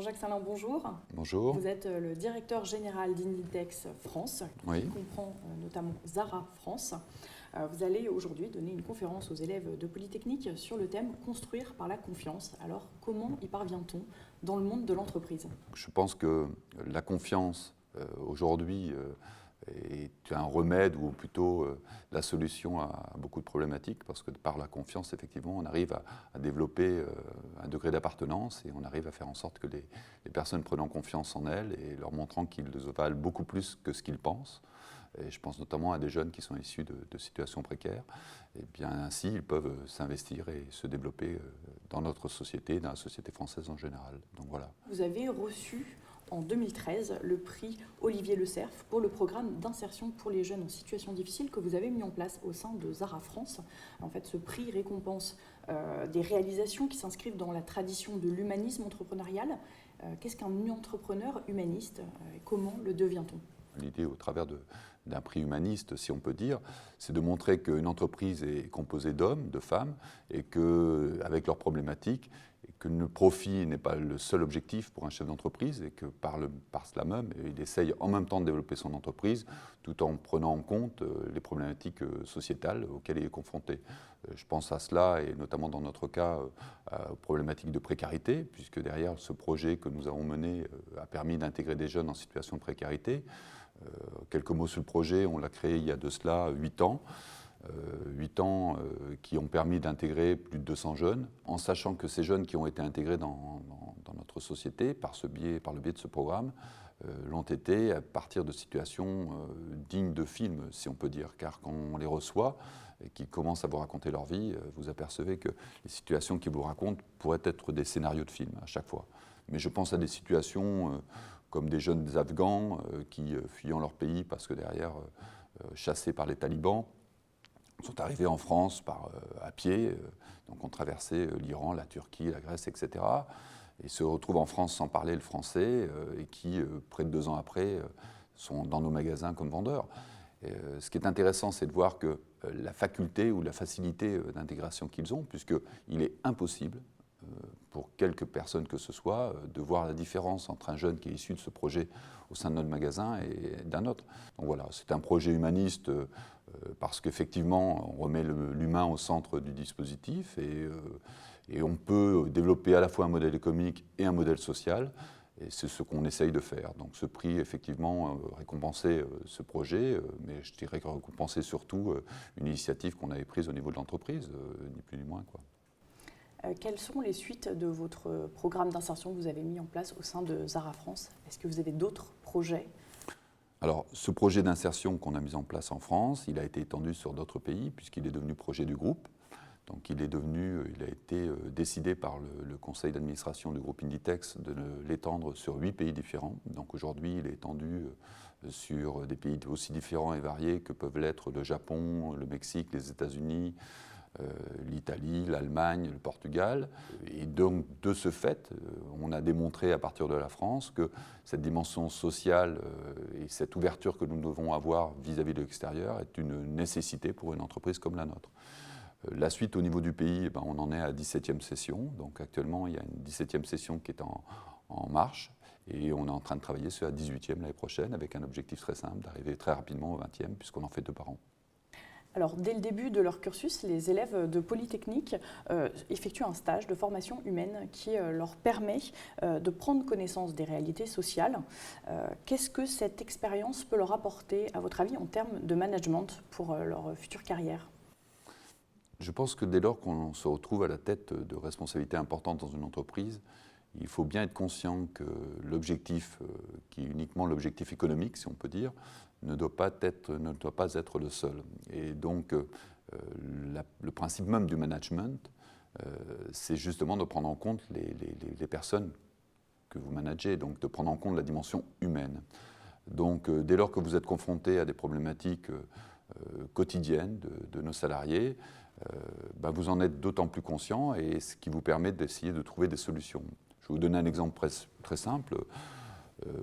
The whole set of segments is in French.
Jean-Jacques Salin, bonjour. Bonjour. Vous êtes le directeur général d'Inditex France, qui comprend notamment Zara France. Vous allez aujourd'hui donner une conférence aux élèves de Polytechnique sur le thème « Construire par la confiance ». Alors, comment y parvient-on dans le monde de l'entreprise? Je pense que la confiance, aujourd'hui, est un remède ou plutôt la solution à beaucoup de problématiques, parce que par la confiance, effectivement, on arrive à développer un degré d'appartenance et on arrive à faire en sorte que les personnes prenant confiance en elles et leur montrant qu'ils valent beaucoup plus que ce qu'ils pensent. Et je pense notamment à des jeunes qui sont issus de situations précaires. Et bien ainsi, ils peuvent s'investir et se développer dans notre société, dans la société française en général. Donc voilà. Vous avez reçu en 2013 le prix Olivier Le Cerf pour le programme d'insertion pour les jeunes en situation difficile que vous avez mis en place au sein de Zara France. En fait, ce prix récompense des réalisations qui s'inscrivent dans la tradition de l'humanisme entrepreneurial. Qu'est-ce qu'un entrepreneur humaniste et comment le devient-on? L'idée, au travers d'un prix humaniste, si on peut dire, c'est de montrer qu'une entreprise est composée d'hommes, de femmes, et qu'avec leurs problématiques, et que le profit n'est pas le seul objectif pour un chef d'entreprise, et que par cela même, il essaye en même temps de développer son entreprise, tout en prenant en compte les problématiques sociétales auxquelles il est confronté. Je pense à cela, et notamment dans notre cas, aux problématiques de précarité, puisque derrière ce projet que nous avons mené a permis d'intégrer des jeunes en situation de précarité. Quelques mots sur le projet, on l'a créé il y a de cela 8 ans. 8 ans qui ont permis d'intégrer plus de 200 jeunes, en sachant que ces jeunes qui ont été intégrés dans notre société par le biais de ce programme l'ont été à partir de situations dignes de films, si on peut dire, car quand on les reçoit et qu'ils commencent à vous raconter leur vie, vous apercevez que les situations qu'ils vous racontent pourraient être des scénarios de films à chaque fois. Mais je pense à des situations comme des jeunes Afghans qui, fuyant leur pays parce que derrière, chassés par les talibans, sont arrivés en France à pied, donc ont traversé l'Iran, la Turquie, la Grèce, etc. Et se retrouvent en France sans parler le français et qui, près de 2 ans après, sont dans nos magasins comme vendeurs. Ce qui est intéressant, c'est de voir que la faculté ou la facilité d'intégration qu'ils ont, puisqu'il est impossible pour quelques personnes que ce soit, de voir la différence entre un jeune qui est issu de ce projet au sein de notre magasin et d'un autre. Donc voilà, c'est un projet humaniste parce qu'effectivement, on remet l'humain au centre du dispositif et on peut développer à la fois un modèle économique et un modèle social. Et c'est ce qu'on essaye de faire. Donc ce prix, effectivement, récompensait ce projet, mais je dirais récompensait surtout une initiative qu'on avait prise au niveau de l'entreprise, ni plus ni moins, quoi. Quelles sont les suites de votre programme d'insertion que vous avez mis en place au sein de Zara France? Est-ce que vous avez d'autres projets? Alors, ce projet d'insertion qu'on a mis en place en France, il a été étendu sur d'autres pays, puisqu'il est devenu projet du groupe. Donc, il a été décidé par le conseil d'administration du groupe Inditex de l'étendre sur 8 pays différents. Donc, aujourd'hui, il est étendu sur des pays aussi différents et variés que peuvent l'être le Japon, le Mexique, les États-Unis, l'Italie, l'Allemagne, le Portugal. Et donc, de ce fait, on a démontré à partir de la France que cette dimension sociale et cette ouverture que nous devons avoir vis-à-vis de l'extérieur est une nécessité pour une entreprise comme la nôtre. La suite au niveau du pays, on en est à la 17e session. Donc actuellement, il y a une 17e session qui est en marche. Et on est en train de travailler sur la 18e l'année prochaine avec un objectif très simple, d'arriver très rapidement au 20e, puisqu'on en fait 2 par an. Alors, dès le début de leur cursus, les élèves de Polytechnique effectuent un stage de formation humaine qui leur permet de prendre connaissance des réalités sociales. Qu'est-ce que cette expérience peut leur apporter, à votre avis, en termes de management pour leur future carrière? Je pense que dès lors qu'on se retrouve à la tête de responsabilités importantes dans une entreprise, il faut bien être conscient que l'objectif, qui est uniquement l'objectif économique, si on peut dire, ne doit pas être le seul. Et donc, le principe même du management, c'est justement de prendre en compte les personnes que vous managez, donc de prendre en compte la dimension humaine. Donc, dès lors que vous êtes confronté à des problématiques quotidiennes de nos salariés, vous en êtes d'autant plus conscient, et ce qui vous permet d'essayer de trouver des solutions. Je vais vous donner un exemple très simple.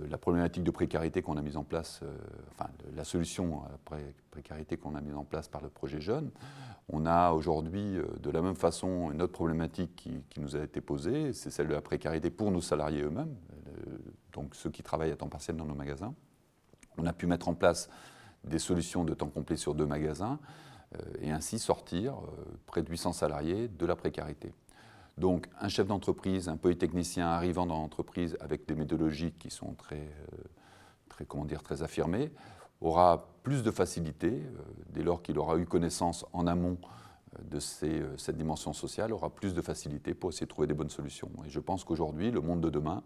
La problématique de précarité qu'on a mise en place, la solution à la précarité qu'on a mise en place par le projet Jeunes. On a aujourd'hui, de la même façon, une autre problématique qui nous a été posée, c'est celle de la précarité pour nos salariés eux-mêmes, donc ceux qui travaillent à temps partiel dans nos magasins. On a pu mettre en place des solutions de temps complet sur 2 magasins et ainsi sortir près de 800 salariés de la précarité. Donc un chef d'entreprise, un polytechnicien arrivant dans l'entreprise avec des méthodologies qui sont très affirmées, aura plus de facilité, dès lors qu'il aura eu connaissance en amont de cette dimension sociale, aura plus de facilité pour essayer de trouver des bonnes solutions. Et je pense qu'aujourd'hui, le monde de demain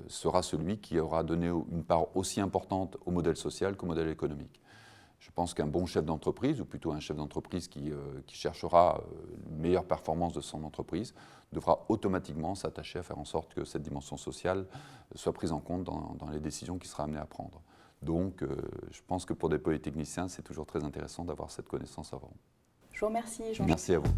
sera celui qui aura donné une part aussi importante au modèle social qu'au modèle économique. Je pense qu'un bon chef d'entreprise, ou plutôt un chef d'entreprise qui cherchera une meilleure performance de son entreprise, devra automatiquement s'attacher à faire en sorte que cette dimension sociale soit prise en compte dans les décisions qu'il sera amené à prendre. Donc, je pense que pour des polytechniciens, c'est toujours très intéressant d'avoir cette connaissance avant. Je vous remercie, Jean-Jacques. Merci à vous.